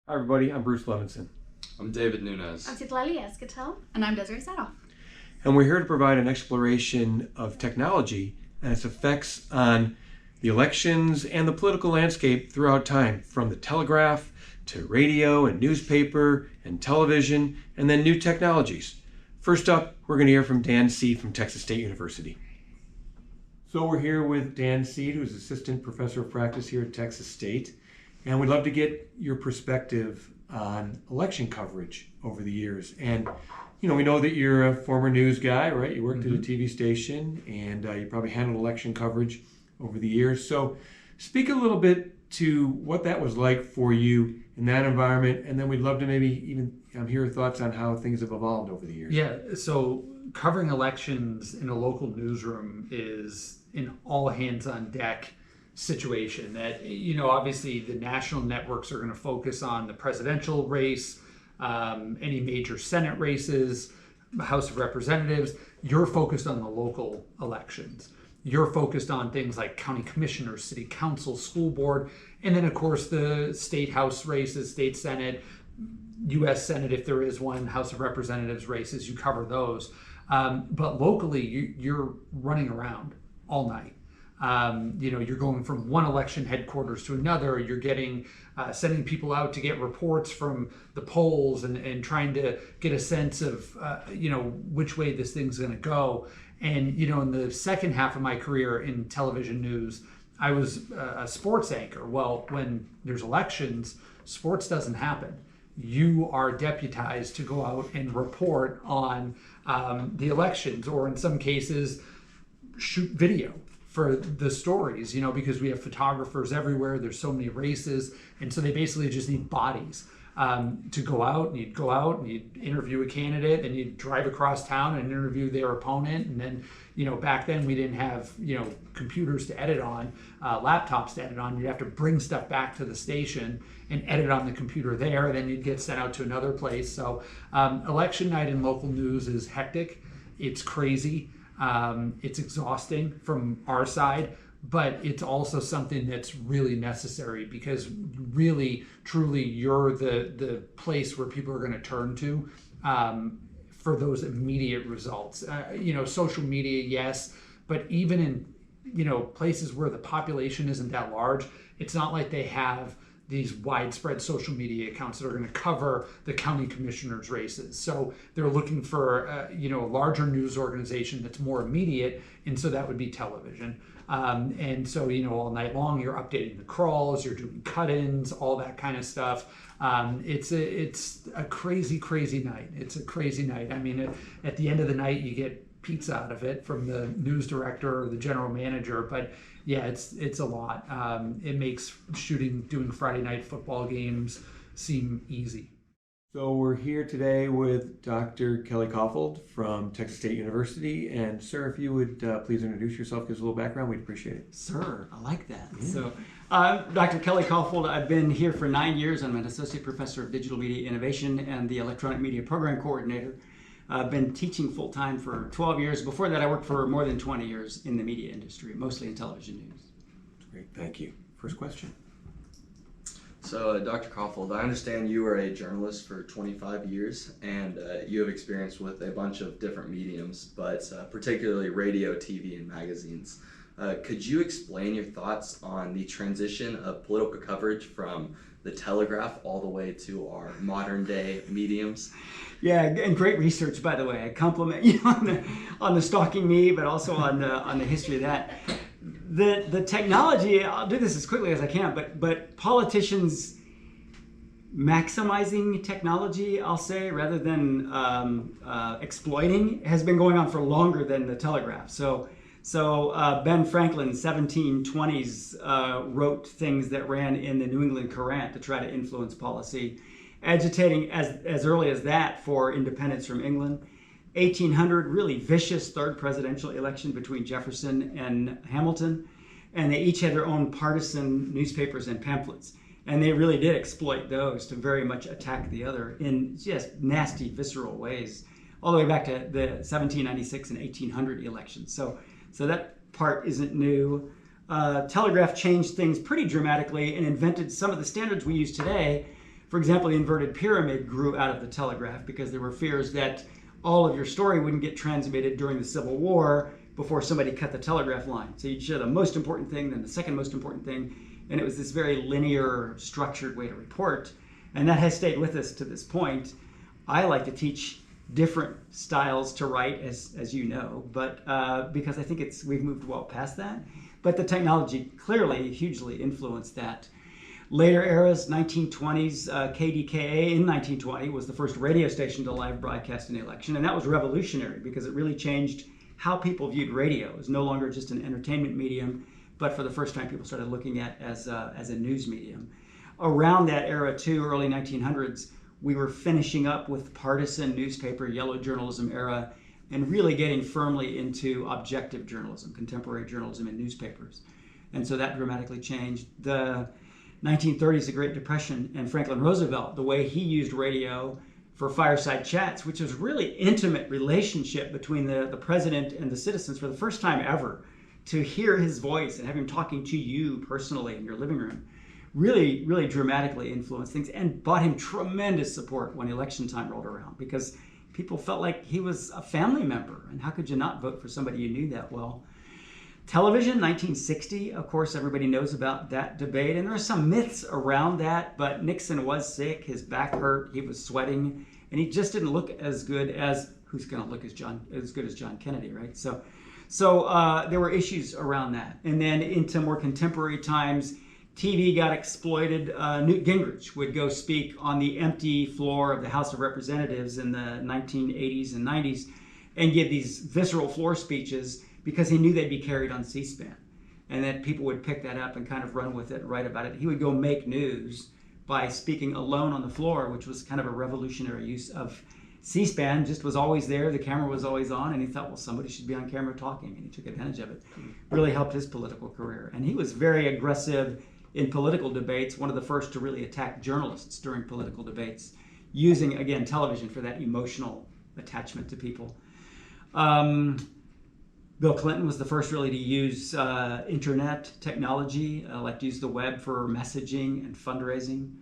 Hi everybody, I'm Bruce Levinson. I'm David Nunez. I'm Cittlaly, Escatel. And I'm Desarae, Saathoff. And we're here to provide an exploration of technology and its effects on the elections and the political landscape throughout time, from the telegraph to radio and newspaper and television, and then new technologies. First up, we're going to hear from Dan Seed from Texas State University. So we're here with Dan Seed, who's Assistant Professor of Practice here at Texas State. And we'd love to get your perspective on election coverage over the years. And, you know, we know that you're a former news guy, right? You worked at a TV station, and you probably handled election coverage over the years. So speak a little bit to what that was like for you in that environment. And then we'd love to maybe even hear your thoughts on how things have evolved over the years. Yeah, so covering elections in a local newsroom is an all hands on deck situation that, you know, obviously the national networks are going to focus on the presidential race, any major Senate races, House of Representatives. You're focused on the local elections. You're focused on things like county commissioners, city council, school board, and then of course the state house races, state Senate, U.S. Senate if there is one, House of Representatives races, you cover those. But locally, you're running around all night. You're going from one election headquarters to another. You're getting sending people out to get reports from the polls and trying to get a sense of which way this thing's going to go. And in the second half of my career in television news, I was a sports anchor. Well, when there's elections, sports doesn't happen. You are deputized to go out and report on the elections, or in some cases, shoot video for the stories, because we have photographers everywhere. There's so many races. And so they basically just need bodies to go out. And you'd go out and you'd interview a candidate, and you'd drive across town and interview their opponent. And then, back then we didn't have, computers to edit on, laptops to edit on. You'd have to bring stuff back to the station and edit on the computer there. And then you'd get sent out to another place. So election night in local news is hectic. It's crazy. It's exhausting from our side, but it's also something that's really necessary, because really, truly, you're the place where people are going to turn to for those immediate results. Social media, yes, but even in places where the population isn't that large, it's not like they have these widespread social media accounts that are going to cover the county commissioners' races. So they're looking for a larger news organization that's more immediate, and so that would be television. And so all night long you're updating the crawls, you're doing cut-ins, all that kind of stuff. It's a crazy night. It's a crazy night. I mean, at the end of the night you get pizza out of it from the news director or the general manager, but yeah, it's a lot. It makes doing Friday night football games seem easy. So we're here today with Dr. Kelly Caulfield from Texas State University. And sir, if you would please introduce yourself, give us a little background, we'd appreciate it. Sir, I like that. Yeah. So, Dr. Kelly Caulfield, I've been here for 9 years. I'm an Associate Professor of Digital Media Innovation and the Electronic Media Program Coordinator. I've been teaching full-time for 12 years. Before that, I worked for more than 20 years in the media industry, mostly in television news. Great, thank you. First question. So, Dr. Caulfield, I understand you were a journalist for 25 years, and you have experience with a bunch of different mediums, but particularly radio, TV, and magazines. Could you explain your thoughts on the transition of political coverage from the telegraph all the way to our modern day mediums? Yeah, and great research, by the way. I compliment you on the stalking me, but also on the history of that. The technology, I'll do this as quickly as I can, but politicians maximizing technology, I'll say, rather than exploiting, has been going on for longer than the telegraph. So Ben Franklin, 1720s, wrote things that ran in the New England Courant to try to influence policy, agitating as early as that for independence from England. 1800, really vicious third presidential election between Jefferson and Hamilton, and they each had their own partisan newspapers and pamphlets, and they really did exploit those to very much attack the other in just nasty, visceral ways, all the way back to the 1796 and 1800 elections. So that part isn't new. Telegraph changed things pretty dramatically and invented some of the standards we use today For example, the inverted pyramid grew out of the telegraph because there were fears that all of your story wouldn't get transmitted during the Civil War before somebody cut the telegraph line. So you'd show the most important thing, then the second most important thing, and it was this very linear, structured way to report. And that has stayed with us to this point. I like to teach different styles to write, as you know, but because I think we've moved well past that. But the technology clearly hugely influenced that. Later eras, 1920s, KDKA in 1920 was the first radio station to live broadcast an election, and that was revolutionary because it really changed how people viewed radio. It was no longer just an entertainment medium, but for the first time people started looking at as a news medium. Around that era too, early 1900s, we were finishing up with partisan newspaper, yellow journalism era, and really getting firmly into objective journalism, contemporary journalism in newspapers. And so that dramatically changed. The 1930s, the Great Depression, and Franklin Roosevelt, the way he used radio for fireside chats, which was really intimate relationship between the president and the citizens for the first time ever, to hear his voice and have him talking to you personally in your living room, really, really dramatically influenced things and brought him tremendous support when election time rolled around because people felt like he was a family member. And how could you not vote for somebody you knew that well? Television, 1960, of course, everybody knows about that debate. And there are some myths around that, but Nixon was sick, his back hurt, he was sweating, and he just didn't look as good as, who's going to look as good as John Kennedy, right? So there were issues around that. And then into more contemporary times, TV got exploited. Newt Gingrich would go speak on the empty floor of the House of Representatives in the 1980s and 90s and give these visceral floor speeches because he knew they'd be carried on C-SPAN and that people would pick that up and kind of run with it and write about it. He would go make news by speaking alone on the floor, which was kind of a revolutionary use of C-SPAN. Just was always there, the camera was always on, and he thought, well, somebody should be on camera talking, and he took advantage of it. Really helped his political career. And he was very aggressive in political debates, one of the first to really attack journalists during political debates, using, again, television for that emotional attachment to people. Bill Clinton was the first really to use internet technology, like to use the web for messaging and fundraising.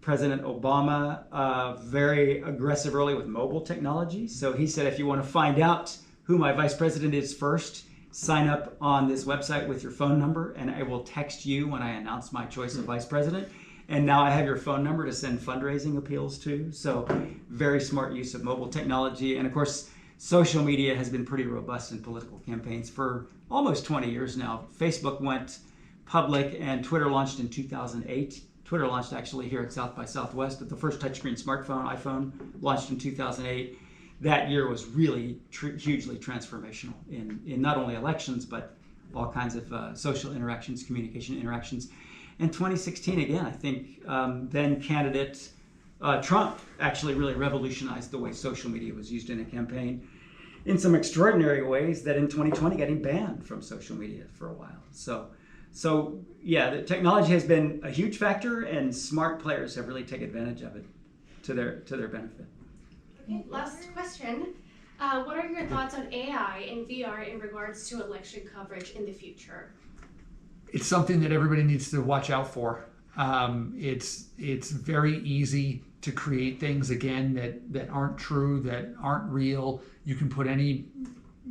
President Obama, very aggressive early with mobile technology. So he said, if you want to find out who my vice president is first, sign up on this website with your phone number, and I will text you when I announce my choice of vice president. And now I have your phone number to send fundraising appeals to. So very smart use of mobile technology. And of course, social media has been pretty robust in political campaigns for almost 20 years now. Facebook went public and Twitter launched in 2008. Twitter launched actually here at South by Southwest, but the first touchscreen smartphone, iPhone, launched in 2008. That year was really hugely transformational in not only elections, but all kinds of social interactions, communication interactions. And 2016, again, I think then candidate Trump actually really revolutionized the way social media was used in a campaign in some extraordinary ways that in 2020 got him banned from social media for a while. So yeah, the technology has been a huge factor, and smart players have really taken advantage of it to their benefit. Okay, last question. What are your thoughts on AI and VR in regards to election coverage in the future? It's something that everybody needs to watch out for. It's very easy to create things, again, that aren't true, that aren't real. You can put any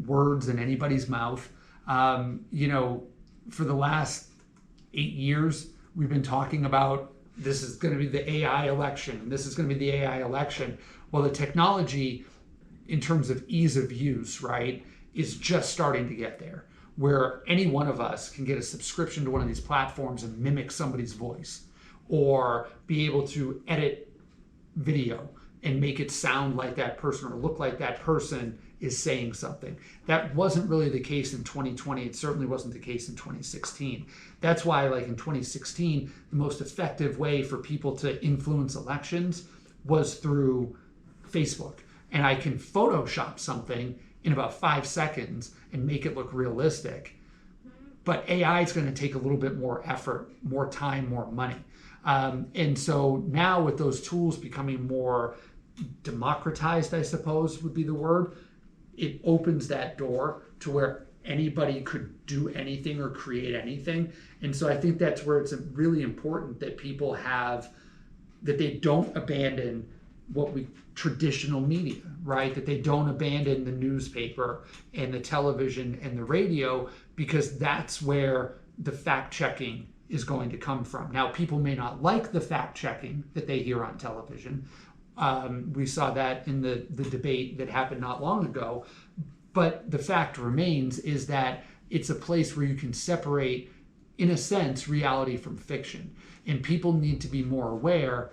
words in anybody's mouth. For the last 8 years, we've been talking about this is going to be the AI election, and this is going to be the AI election. Well, the technology, in terms of ease of use, right, is just starting to get there, where any one of us can get a subscription to one of these platforms and mimic somebody's voice, or be able to edit video and make it sound like that person or look like that person is saying something. That wasn't really the case in 2020. It certainly wasn't the case in 2016. That's why, like in 2016, the most effective way for people to influence elections was through Facebook. And I can Photoshop something in about 5 seconds and make it look realistic. But AI is going to take a little bit more effort, more time, more money. And so now with those tools becoming more democratized, I suppose would be the word, it opens that door to where anybody could do anything or create anything. And so I think that's where it's really important that people have that they don't abandon traditional media, right? That they don't abandon the newspaper and the television and the radio, because that's where the fact checking is going to come from. Now, people may not like the fact checking that they hear on television. We saw that in the debate that happened not long ago. But the fact remains is that it's a place where you can separate, in a sense, reality from fiction. And people need to be more aware,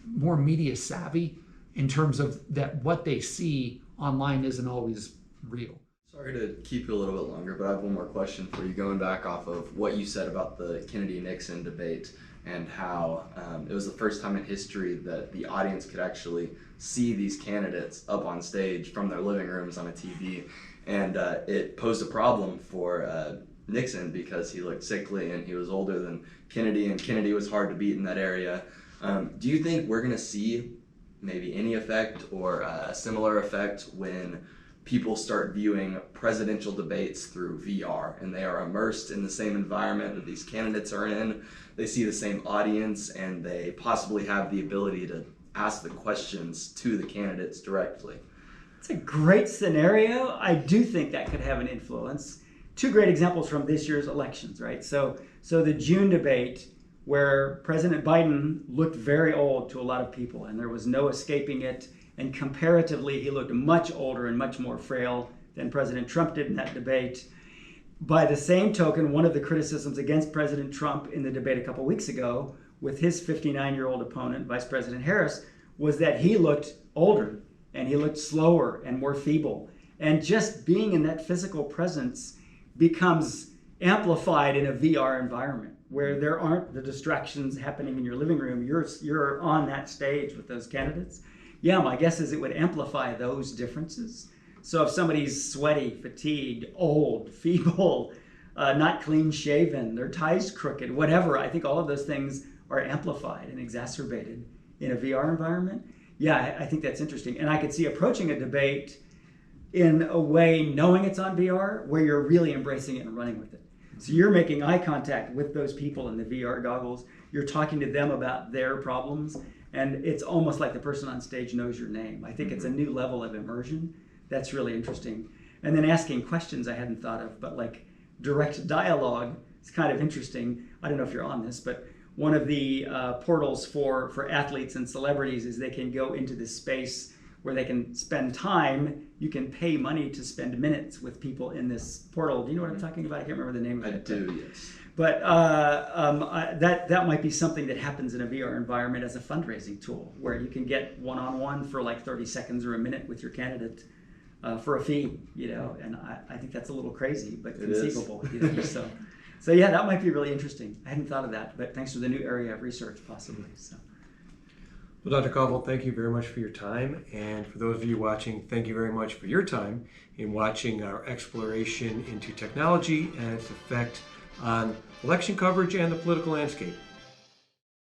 more media savvy, in terms of that what they see online isn't always real. Sorry to keep you a little bit longer, but I have one more question for you, going back off of what you said about the Kennedy-Nixon debate and how it was the first time in history that the audience could actually see these candidates up on stage from their living rooms on a TV. And it posed a problem for Nixon because he looked sickly and he was older than Kennedy, and Kennedy was hard to beat in that area. Do you think we're going to see maybe any effect or a similar effect when people start viewing presidential debates through VR and they are immersed in the same environment that these candidates are in? They see the same audience and they possibly have the ability to ask the questions to the candidates directly. It's a great scenario. I do think that could have an influence. Two great examples from this year's elections, right? So the June debate, where President Biden looked very old to a lot of people, and there was no escaping it. And comparatively, he looked much older and much more frail than President Trump did in that debate. By the same token, one of the criticisms against President Trump in the debate a couple weeks ago with his 59-year-old opponent, Vice President Harris, was that he looked older and he looked slower and more feeble. And just being in that physical presence becomes amplified in a VR environment where there aren't the distractions happening in your living room. You're on that stage with those candidates. Yeah, my guess is it would amplify those differences. So if somebody's sweaty, fatigued, old, feeble, not clean shaven, their tie's crooked, whatever, I think all of those things are amplified and exacerbated in a VR environment. Yeah, I think that's interesting. And I could see approaching a debate in a way, knowing it's on VR, where you're really embracing it and running with it. So you're making eye contact with those people in the VR goggles. You're talking to them about their problems. And it's almost like the person on stage knows your name. I think it's a new level of immersion. That's really interesting. And then asking questions I hadn't thought of, but like direct dialogue is kind of interesting. I don't know if you're on this, but one of the portals for athletes and celebrities is they can go into this space where they can spend time. You can pay money to spend minutes with people in this portal. Do you know what I'm talking about? I can't remember the name of it. I do, yes. But that might be something that happens in a VR environment as a fundraising tool, where you can get one-on-one for like 30 seconds or a minute with your candidate for a fee, and I think that's a little crazy, but conceivable. So yeah, that might be really interesting. I hadn't thought of that, but thanks for the new area of research, possibly. So. Well, Dr. Koffel, thank you very much for your time. And for those of you watching, thank you very much for your time in watching our exploration into technology and its effect on election coverage and the political landscape.